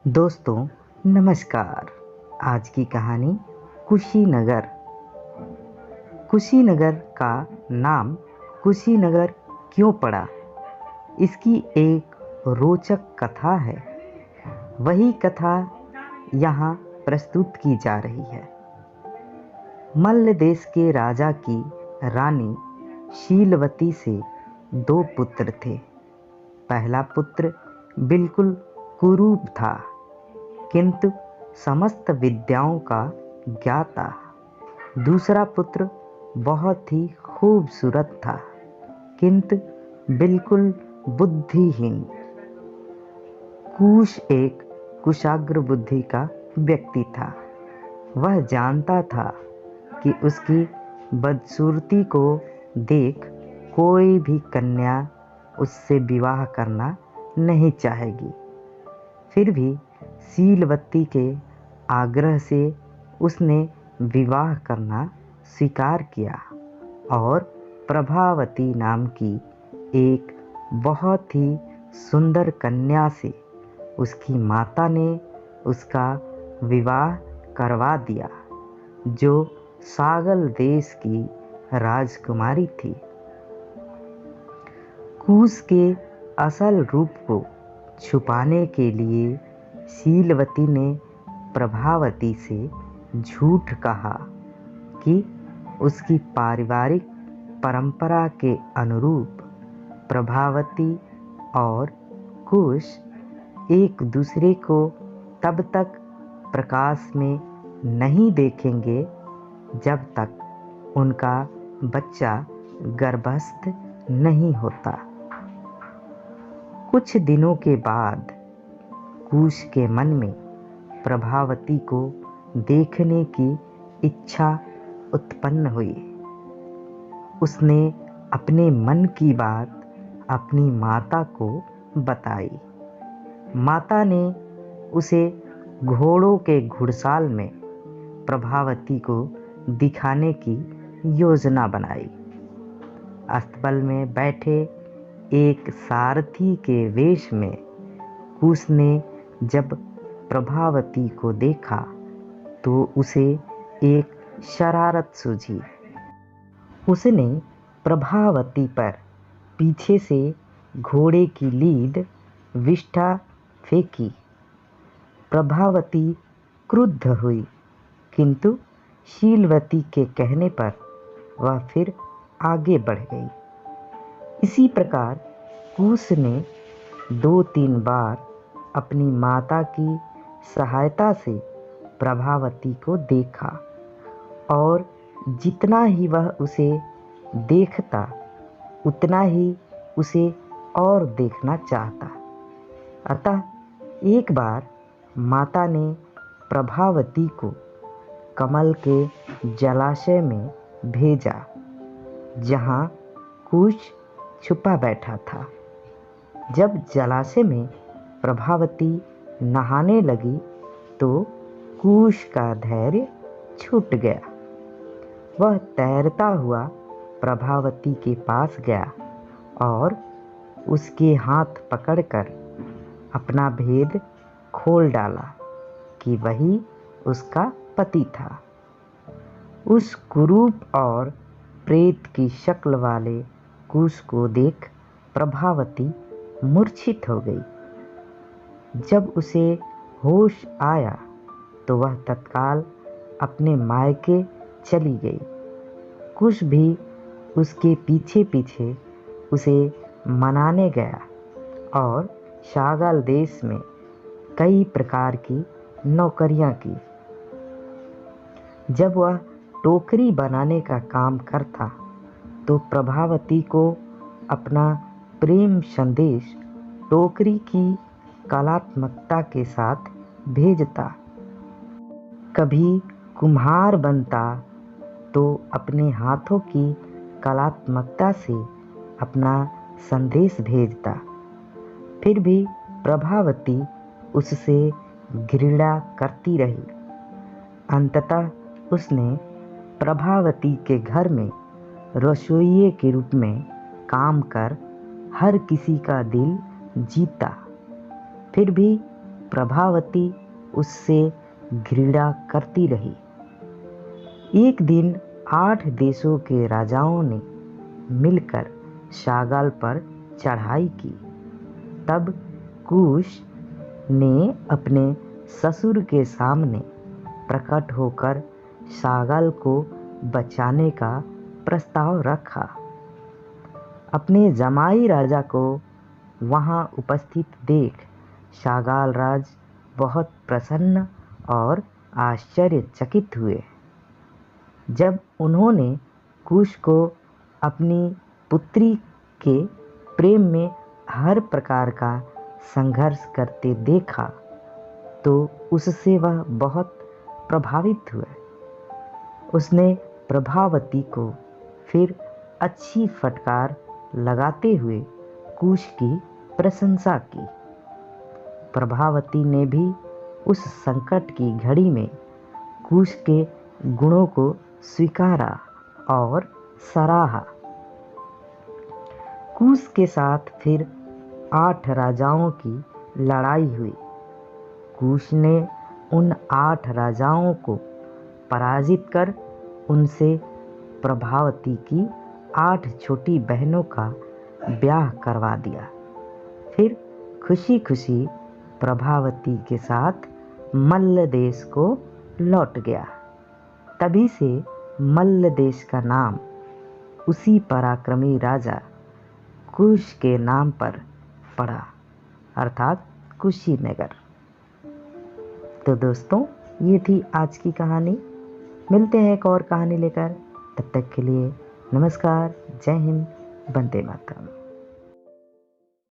दोस्तों नमस्कार। आज की कहानी कुशीनगर। कुशीनगर का नाम कुशीनगर क्यों पड़ा, इसकी एक रोचक कथा है। वही कथा यहाँ प्रस्तुत की जा रही है। मल्ल देश के राजा की रानी शीलवती से दो पुत्र थे। पहला पुत्र बिल्कुल कुरूप था, किंतु समस्त विद्याओं का ज्ञाता। दूसरा पुत्र बहुत ही खूबसूरत था, किंतु बिल्कुल बुद्धिहीन। कुश एक कुशाग्र बुद्धि का व्यक्ति था। वह जानता था कि उसकी बदसूरती को देख कोई भी कन्या उससे विवाह करना नहीं चाहेगी। फिर भी शीलवती के आग्रह से उसने विवाह करना स्वीकार किया और प्रभावती नाम की एक बहुत ही सुंदर कन्या से उसकी माता ने उसका विवाह करवा दिया, जो सागल देश की राजकुमारी थी। कुश के असल रूप को छुपाने के लिए शीलवती ने प्रभावती से झूठ कहा कि उसकी पारिवारिक परंपरा के अनुरूप प्रभावती और कुश एक दूसरे को तब तक प्रकाश में नहीं देखेंगे जब तक उनका बच्चा गर्भस्थ नहीं होता। कुछ दिनों के बाद कुश के मन में प्रभावती को देखने की इच्छा उत्पन्न हुई। उसने अपने मन की बात अपनी माता को बताई। माता ने उसे घोड़ों के घुड़साल में प्रभावती को दिखाने की योजना बनाई। अस्तबल में बैठे एक सारथी के वेश में कुश ने जब प्रभावती को देखा तो उसे एक शरारत सूझी। उसने प्रभावती पर पीछे से घोड़े की लीद विष्ठा फेंकी। प्रभावती क्रुद्ध हुई, किंतु शीलवती के कहने पर वह फिर आगे बढ़ गई। इसी प्रकार कुश ने 2-3 बार अपनी माता की सहायता से प्रभावती को देखा और जितना ही वह उसे देखता उतना ही उसे और देखना चाहता। अतः एक बार माता ने प्रभावती को कमल के जलाशय में भेजा, जहाँ कुश छुपा बैठा था। जब जलाशय में प्रभावती नहाने लगी तो कुश का धैर्य छूट गया। वह तैरता हुआ प्रभावती के पास गया और उसके हाथ पकड़कर अपना भेद खोल डाला कि वही उसका पति था। उस कुरूप और प्रेत की शक्ल वाले कुश को देख प्रभावती मूर्छित हो गई। जब उसे होश आया तो वह तत्काल अपने मायके चली गई। कुश भी उसके पीछे पीछे उसे मनाने गया और सागल देश में कई प्रकार की नौकरियां की। जब वह टोकरी बनाने का काम करता तो प्रभावती को अपना प्रेम संदेश टोकरी की कलात्मकता के साथ भेजता। कभी कुम्हार बनता तो अपने हाथों की कलात्मकता से अपना संदेश भेजता। फिर भी प्रभावती उससे घृणा करती रही। अंततः उसने प्रभावती के घर में रसोइये के रूप में काम कर हर किसी का दिल जीता। फिर भी प्रभावती उससे घृणा करती रही। एक दिन 8 देशों के राजाओं ने मिलकर शागाल पर चढ़ाई की। तब कुश ने अपने ससुर के सामने प्रकट होकर शागाल को बचाने का प्रस्ताव रखा। अपने जमाई राजा को वहां उपस्थित देख शागाल राज बहुत प्रसन्न और आश्चर्यचकित हुए। जब उन्होंने कुश को अपनी पुत्री के प्रेम में हर प्रकार का संघर्ष करते देखा तो उससे वह बहुत प्रभावित हुए। उसने प्रभावती को फिर अच्छी फटकार लगाते हुए कुश की प्रशंसा की। प्रभावती ने भी उस संकट की घड़ी में कुश के गुणों को स्वीकारा और सराहा। कुश के साथ फिर 8 राजाओं की लड़ाई हुई। कुश ने उन 8 राजाओं को पराजित कर उनसे प्रभावती की 8 छोटी बहनों का ब्याह करवा दिया। फिर खुशी खुशी प्रभावती के साथ मल्ल देश को लौट गया। तभी से मल्ल देश का नाम उसी पराक्रमी राजा कुश के नाम पर पड़ा, अर्थात कुशीनगर। तो दोस्तों, ये थी आज की कहानी। मिलते हैं एक और कहानी लेकर। तब तक के लिए नमस्कार, जय हिंद, वंदे मातरम।